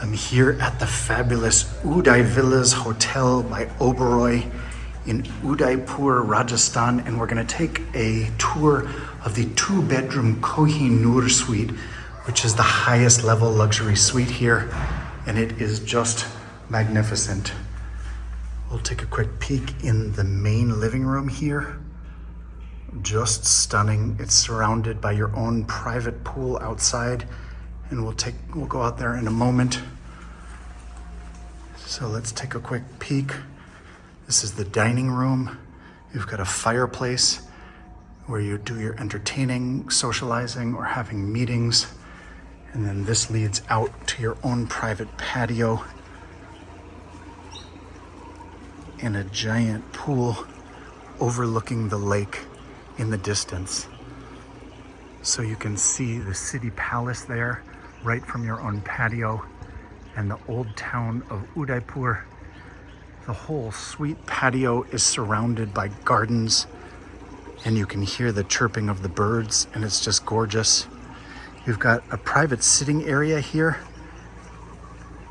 I'm here at the fabulous Udaivilas Hotel by Oberoi in Udaipur, Rajasthan, and we're going to take a tour of the 2-bedroom Kohinoor suite, which is the highest level luxury suite here, and it is just magnificent. We'll take a quick peek in the main living room here. Just stunning. It's surrounded by your own private pool outside, and we'll go out there in a moment. So let's take a quick peek. This is the dining room. You've got a fireplace where you do your entertaining, socializing, or having meetings. And then this leads out to your own private patio and a giant pool overlooking the lake in the distance. So you can see the city palace there right from your own patio and the old town of Udaipur. The whole suite patio is surrounded by gardens, and you can hear the chirping of the birds, and it's just gorgeous. You've got a private sitting area here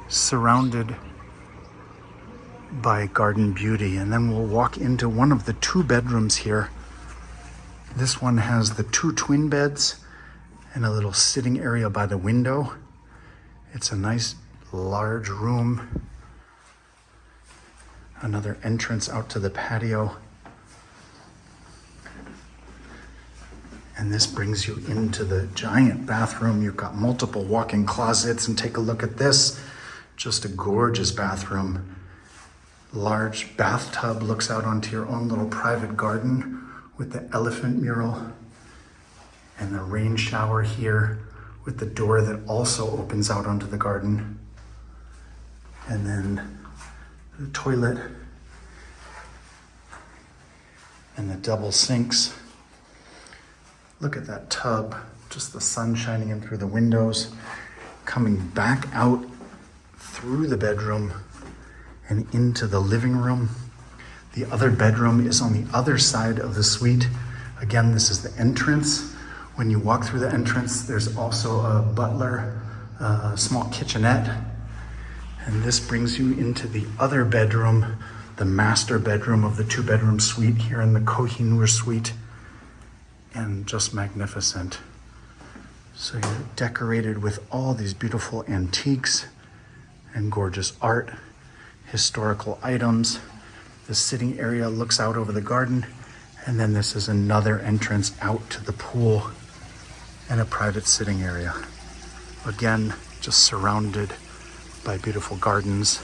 surrounded by garden beauty, and then we'll walk into one of the 2 bedrooms here. This one has the 2 twin beds and a little sitting area by the window. It's a nice large room. Another entrance out to the patio. And this brings you into the giant bathroom. You've got multiple walk-in closets, and take a look at this. Just a gorgeous bathroom. Large bathtub looks out onto your own little private garden with the elephant mural, and the rain shower here with the door that also opens out onto the garden. And then the toilet and the double sinks. Look at that tub, just the sun shining in through the windows, coming back out through the bedroom and into the living room. The other bedroom is on the other side of the suite. Again, this is the entrance. When you walk through the entrance, there's also a butler, a small kitchenette. And this brings you into the other bedroom, the master bedroom of the 2-bedroom suite here in the Kohinoor suite. And just magnificent. So you're decorated with all these beautiful antiques and gorgeous art, historical items. The sitting area looks out over the garden, and then this is another entrance out to the pool and a private sitting area. Again, just surrounded by beautiful gardens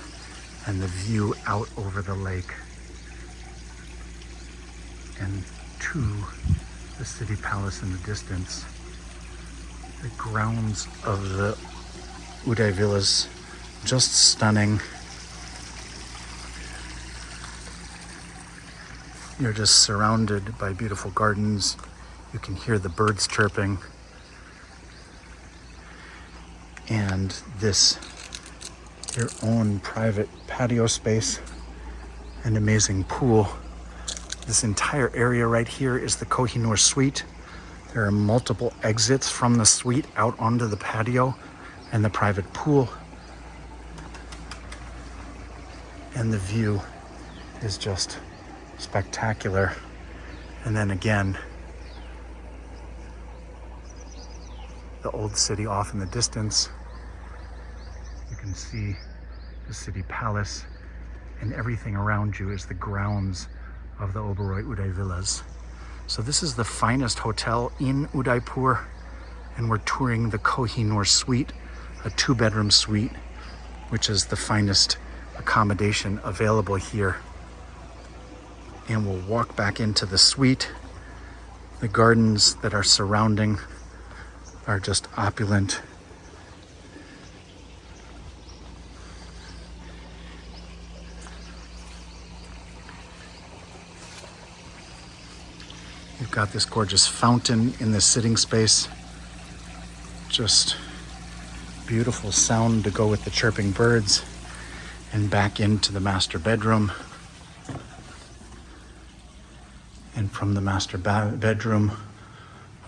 and the view out over the lake and to the city palace in the distance. The grounds of the Udaivilas, just stunning. You're just surrounded by beautiful gardens. You can hear the birds chirping. And this, your own private patio space and amazing pool. This entire area right here is the Kohinoor suite. There are multiple exits from the suite out onto the patio and the private pool. And the view is just spectacular. And then again, the old city off in the distance. You can see the city palace, and everything around you is the grounds of the Oberoi Udaivilas. So this is the finest hotel in Udaipur, and we're touring the Kohinoor suite, a 2-bedroom suite, which is the finest accommodation available here. And we'll walk back into the suite. The gardens that are surrounding are just opulent. You've got this gorgeous fountain in the sitting space. Just beautiful sound to go with the chirping birds. And back into the master bedroom. And from the master bedroom,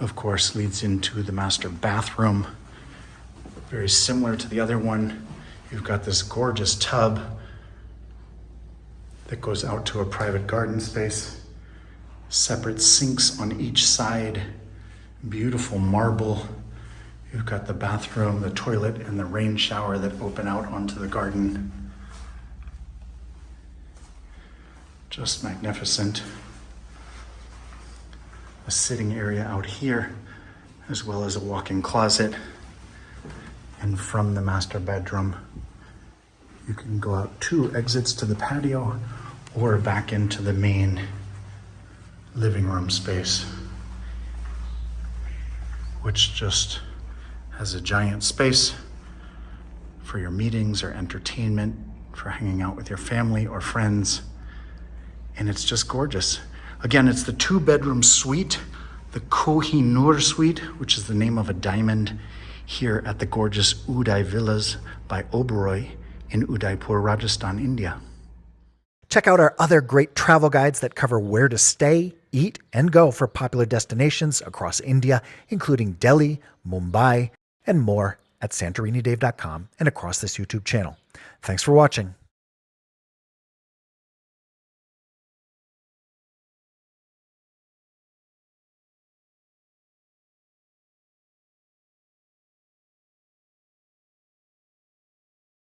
of course, leads into the master bathroom. Very similar to the other one. You've got this gorgeous tub that goes out to a private garden space. Separate sinks on each side. Beautiful marble. You've got the bathroom, the toilet, and the rain shower that open out onto the garden. Just magnificent. A sitting area out here, as well as a walk-in closet. And from the master bedroom, you can go out 2 exits to the patio or back into the main living room space, which just has a giant space for your meetings or entertainment, for hanging out with your family or friends. And it's just gorgeous. Again, it's the 2-bedroom suite, the Kohinoor suite, which is the name of a diamond here at the gorgeous Udaivilas by Oberoi in Udaipur, Rajasthan, India. Check out our other great travel guides that cover where to stay, eat, and go for popular destinations across India, including Delhi, Mumbai, and more at santorinidave.com and across this YouTube channel. Thanks for watching.